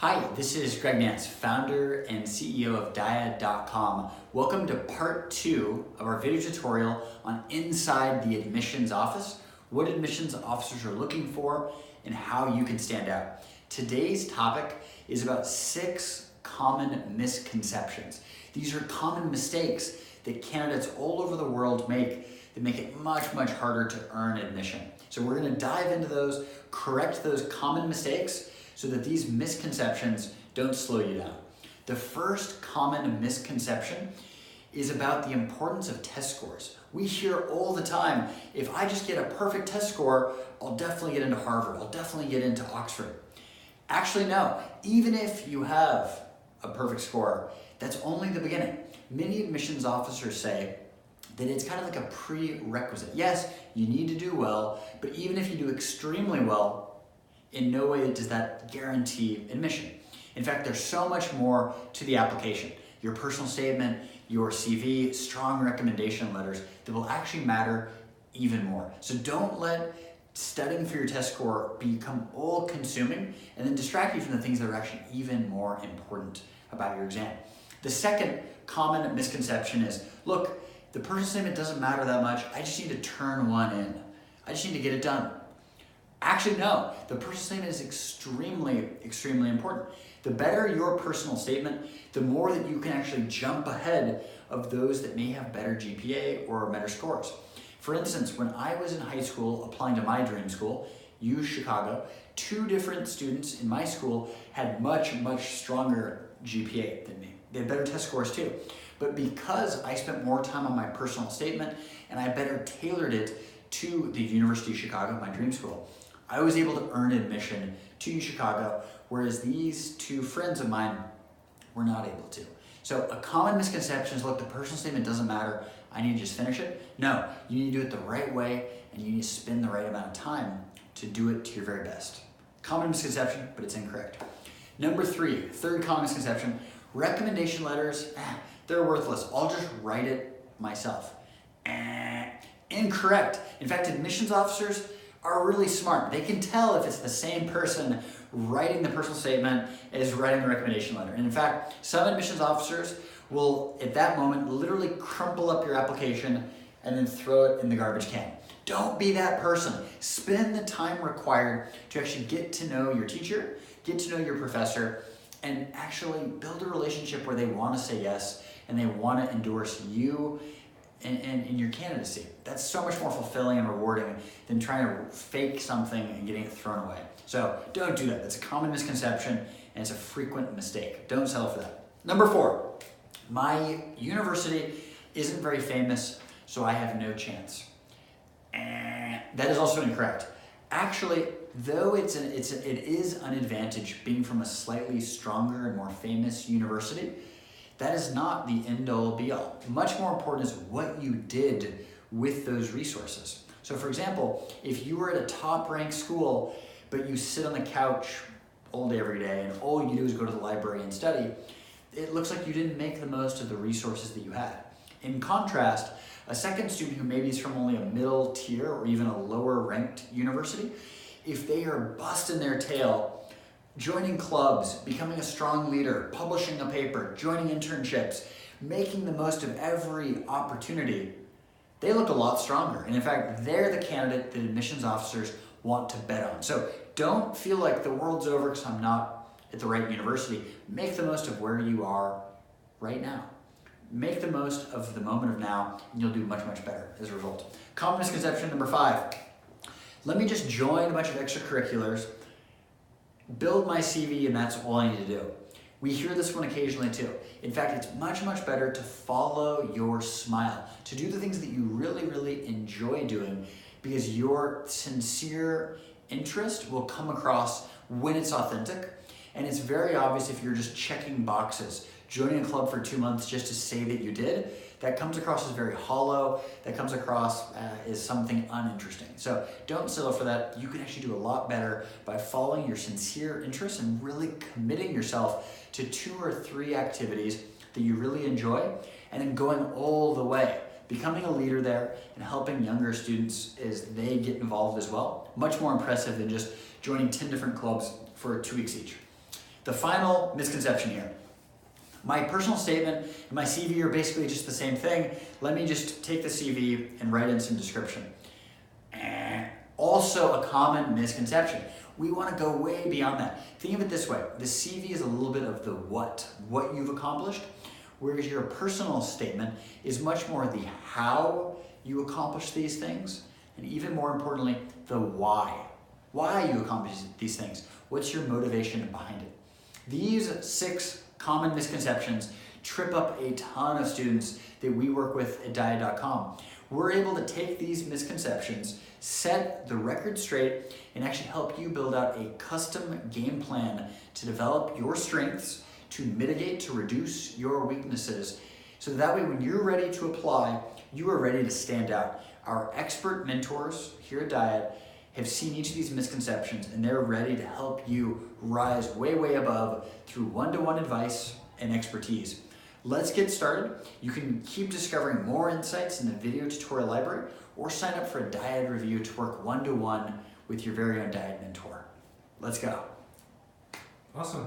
Hi, this is Greg Nance, founder and CEO of Dia.com. Welcome to part 2 of our video tutorial on inside the admissions office, what admissions officers are looking for, and how you can stand out. Today's topic is about 6 common misconceptions. These are common mistakes that candidates all over the world make that make it much harder to earn admission. So we're going to dive into those, correct those common mistakes, so that these misconceptions don't slow you down. The first common misconception is about the importance of test scores. We hear all the time, if I just get a perfect test score, I'll definitely get into Harvard, I'll definitely get into Oxford. Actually, no. Even if you have a perfect score, that's only the beginning. Many admissions officers say that it's kind of like a prerequisite. Yes, you need to do well, but even if you do extremely well, in no way does that guarantee admission. In fact, there's so much more to the application. Your personal statement, your CV, strong recommendation letters that will actually matter even more. So don't let studying for your test score become all-consuming and then distract you from the things that are actually even more important about your exam. The second common misconception is, look, the personal statement doesn't matter that much. I just need to turn one in. I just need to get it done. Actually, no. The personal statement is extremely important. The better your personal statement, the more that you can actually jump ahead of those that may have better GPA or better scores. For instance, when I was in high school applying to my dream school, U Chicago, 2 different students in my school had much stronger GPA than me. They had better test scores too. But because I spent more time on my personal statement and I better tailored it to the University of Chicago, my dream school, I was able to earn admission to U Chicago, whereas these 2 friends of mine were not able to. So a common misconception is, look, the personal statement doesn't matter, I need to just finish it. No, you need to do it the right way and you need to spend the right amount of time to do it to your very best. Common misconception, but it's incorrect. Number 3, third common misconception, recommendation letters, they're worthless. I'll just write it myself. Incorrect. In fact, admissions officers are really smart. They can tell if it's the same person writing the personal statement as writing the recommendation letter. And in fact, some admissions officers will, at that moment, literally crumple up your application and then throw it in the garbage can. Don't be that person. Spend the time required to actually get to know your teacher, get to know your professor, and actually build a relationship where they want to say yes and they want to endorse you and your candidacy. That's so much more fulfilling and rewarding than trying to fake something and getting it thrown away. So don't do that. That's a common misconception and it's a frequent mistake. Don't settle for that. Number 4, my university isn't very famous, so I have no chance. That is also incorrect. Actually, though it is an advantage being from a slightly stronger and more famous university, that is not the end-all be-all. Much more important is what you did with those resources. So for example, if you were at a top-ranked school, but you sit on the couch all day every day and all you do is go to the library and study, it looks like you didn't make the most of the resources that you had. In contrast, a second student who maybe is from only a middle tier or even a lower-ranked university, if they are busting their tail, joining clubs, becoming a strong leader, publishing a paper, joining internships, making the most of every opportunity, they look a lot stronger. And in fact, they're the candidate that admissions officers want to bet on. So don't feel like the world's over because I'm not at the right university. Make the most of where you are right now. Make the most of the moment of now and you'll do much better as a result. Common misconception number 5. Let me just join a bunch of extracurriculars, build my CV, and that's all I need to do. We hear this one occasionally too. In fact, it's much better to follow your smile, to do the things that you really enjoy doing, because your sincere interest will come across when it's authentic. And it's very obvious if you're just checking boxes. Joining a club for 2 months just to say that you did, that comes across as very hollow, that comes across as something uninteresting. So don't settle for that. You can actually do a lot better by following your sincere interests and really committing yourself to 2 or 3 activities that you really enjoy, and then going all the way, becoming a leader there and helping younger students as they get involved as well. Much more impressive than just joining 10 different clubs for 2 weeks each. the final misconception here. My personal statement and my CV are basically just the same thing. Let me just take the CV and write in some description. Also a common misconception. We want to go way beyond that. Think of it this way. The CV is a little bit of the what you've accomplished, whereas your personal statement is much more the how you accomplish these things, and even more importantly, the why you accomplish these things. What's your motivation behind it? These 6 common misconceptions trip up a ton of students that we work with at Diet.com. We're able to take these misconceptions, set the record straight, and actually help you build out a custom game plan to develop your strengths, to mitigate, to reduce your weaknesses, so that way when you're ready to apply, you are ready to stand out. Our expert mentors here at Diet have seen each of these misconceptions, and they're ready to help you rise way, way above through one-to-one advice and expertise. Let's get started. You can keep discovering more insights in the video tutorial library, or sign up for a diet review to work one-to-one with your very own diet mentor. Let's go. Awesome.